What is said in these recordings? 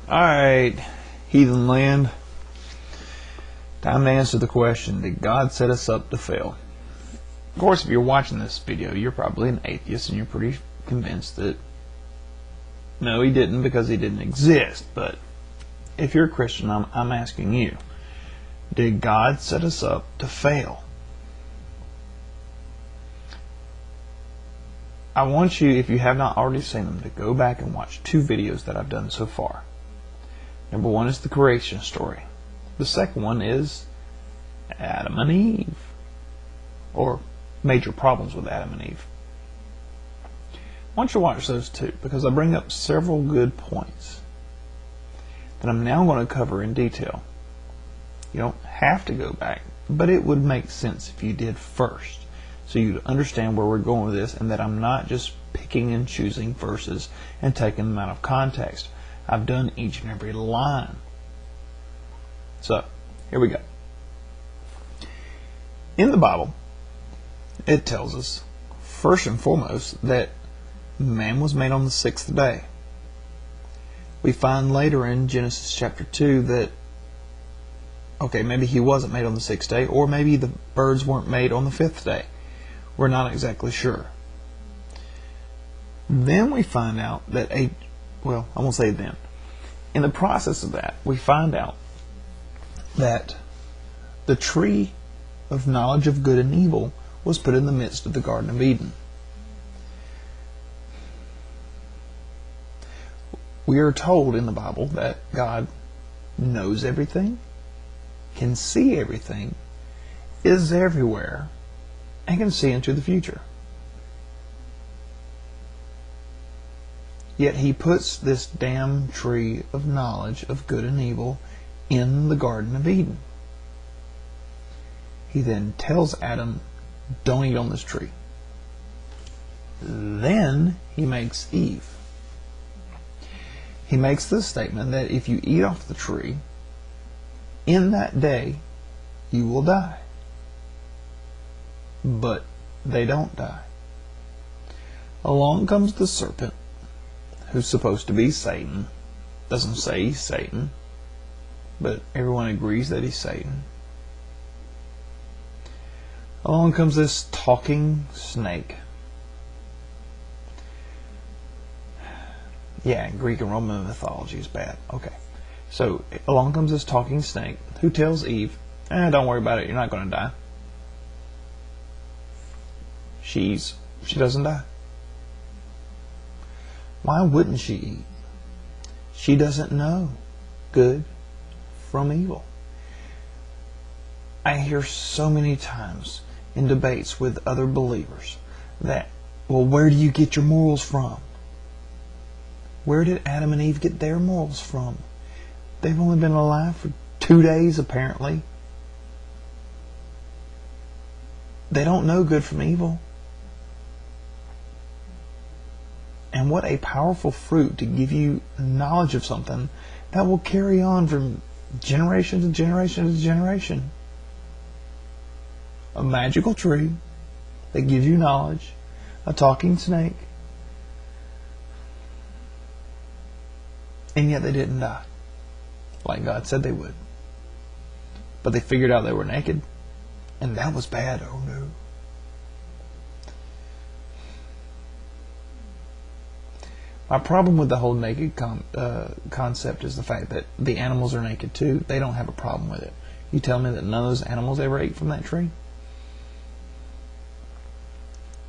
Alright, heathen land. Time to answer the question, did God set us up to fail? Of course, if you're watching this video, you're probably an atheist and you're pretty convinced that no, he didn't because he didn't exist. But if you're a Christian, I'm asking you, did God set us up to fail? I want you, if you have not already seen them, to go back and watch two videos that I've done so far. Number one is the creation story. The second one is Adam and Eve, or major problems with Adam and Eve. I want you to watch those two because I bring up several good points that I'm now going to cover in detail. You don't have to go back, but it would make sense if you did first, so you'd understand where we're going with this and that I'm not just picking and choosing verses and taking them out of context. I've done each and every line. So, here we go. In the Bible, it tells us, first and foremost, that man was made on the sixth day. We find later in Genesis chapter 2 that, okay, maybe he wasn't made on the sixth day, or maybe the birds weren't made on the fifth day. We're not exactly sure. Then we find out that I won't say then. In the process of that, we find out that the tree of knowledge of good and evil was put in the midst of the Garden of Eden. We are told in the Bible that God knows everything, can see everything, is everywhere, and can see into the future. Yet he puts this damn tree of knowledge of good and evil in the Garden of Eden. He then tells Adam, don't eat on this tree. Then he makes Eve. He makes the statement that if you eat off the tree, in that day you will die. But they don't die. Along comes the serpent, who's supposed to be Satan. Doesn't say he's Satan, but everyone agrees that he's Satan. Along comes this talking snake. Yeah, Greek and Roman mythology is bad. Okay. So along comes this talking snake who tells Eve, don't worry about it, you're not going to die. She doesn't die. Why wouldn't she eat? She doesn't know good from evil. I hear so many times in debates with other believers that, well, where do you get your morals from? Where did Adam and Eve get their morals from? They've only been alive for 2 days, apparently. They don't know good from evil. And what a powerful fruit to give you knowledge of something that will carry on from generation to generation to generation. A magical tree that gives you knowledge, a talking snake, and yet they didn't die, like God said they would. But they figured out they were naked, and that was bad. Oh no. My problem with the whole naked concept is the fact that the animals are naked too. They don't have a problem with it. You tell me that none of those animals ever ate from that tree?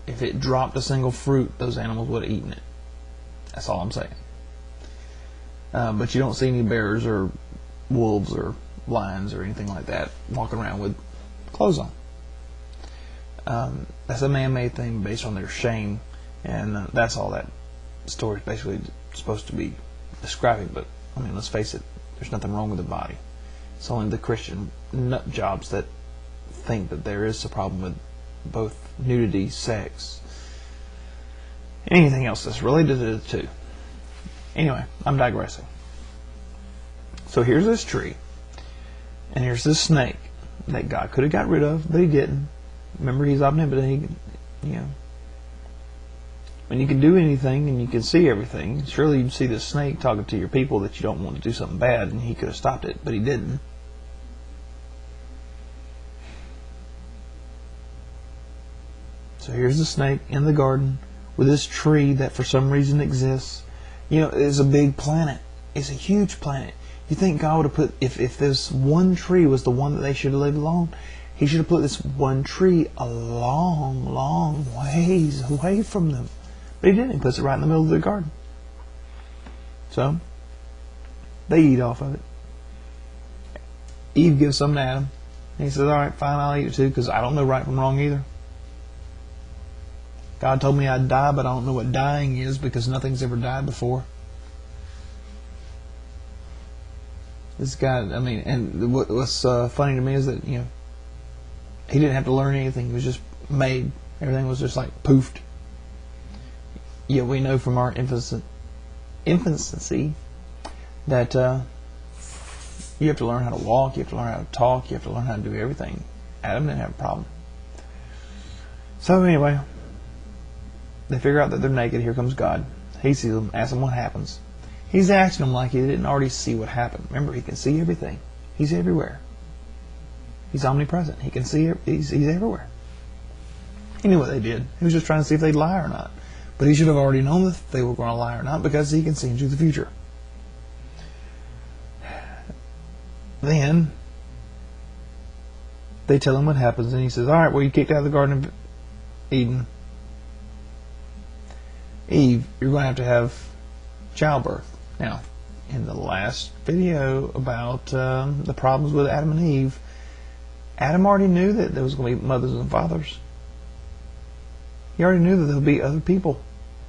If it dropped a single fruit, those animals would have eaten it. That's all I'm saying. But you don't see any bears or wolves or lions or anything like that walking around with clothes on. That's a man-made thing based on their shame, and that's all that story is basically supposed to be describing. But I mean, let's face it, there's nothing wrong with the body. It's only the Christian nut jobs that think that there is a problem with both nudity, sex, anything else that's related to the two. Anyway, I'm digressing. So here's this tree, and here's this snake that God could have got rid of, but he didn't. Remember, he's omnipotent. When you can do anything and you can see everything, surely you'd see the snake talking to your people that you don't want to do something bad, and he could have stopped it, but he didn't. So here's the snake in the garden with this tree that for some reason exists. You know, it's a big planet. It's a huge planet. You think God would have put, if this one tree was the one that they should have lived along, he should have put this one tree a long, long ways away from them. But he didn't. He puts it right in the middle of the garden. So, they eat off of it. Eve gives some to Adam. And he says, alright, fine, I'll eat it too, because I don't know right from wrong either. God told me I'd die, but I don't know what dying is, because nothing's ever died before. This guy, I mean, and what's funny to me is that, you know, he didn't have to learn anything. He was just made. Everything was just like poofed. Yet we know from our infancy that you have to learn how to walk, you have to learn how to talk, you have to learn how to do everything. Adam didn't have a problem. So anyway, they figure out that they're naked. Here comes God. He sees them, asks them what happens. He's asking them like he didn't already see what happened. Remember, he can see everything. He's everywhere. He's omnipresent. He can see. He's everywhere. He knew what they did. He was just trying to see if they'd lie or not. But he should have already known if they were going to lie or not, because he can see into the future. Then they tell him what happens, and he says, all right, well, you kicked out of the Garden of Eden. Eve, you're going to have childbirth. Now, in the last video about the problems with Adam and Eve, Adam already knew that there was going to be mothers and fathers. He already knew that there would be other people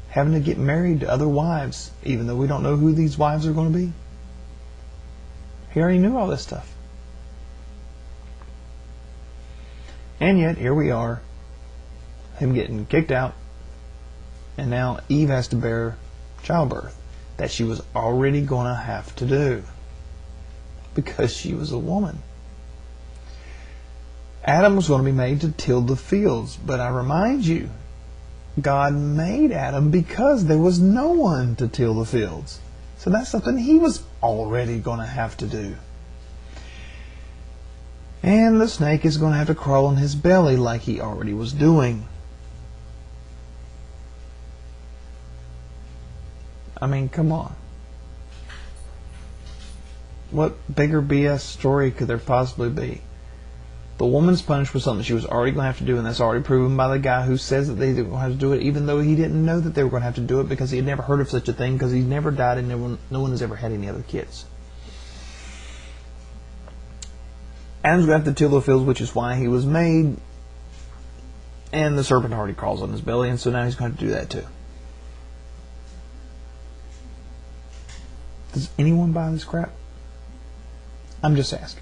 having to get married to other wives, even though we don't know who these wives are going to be. He already knew all this stuff. And yet, here we are, him getting kicked out, and now Eve has to bear childbirth that she was already going to have to do because she was a woman. Adam was going to be made to till the fields, but I remind you, God made Adam because there was no one to till the fields. So that's something he was already going to have to do. And the snake is going to have to crawl on his belly like he already was doing. I mean, come on. What bigger BS story could there possibly be? The woman's punished with something she was already going to have to do, and that's already proven by the guy who says that they were going to have to do it, even though he didn't know that they were going to have to do it, because he had never heard of such a thing, because he never died and no one has ever had any other kids. Adam's going to have to till the fields, which is why he was made, and the serpent already crawls on his belly, and so now he's going to do that too. Does anyone buy this crap? I'm just asking.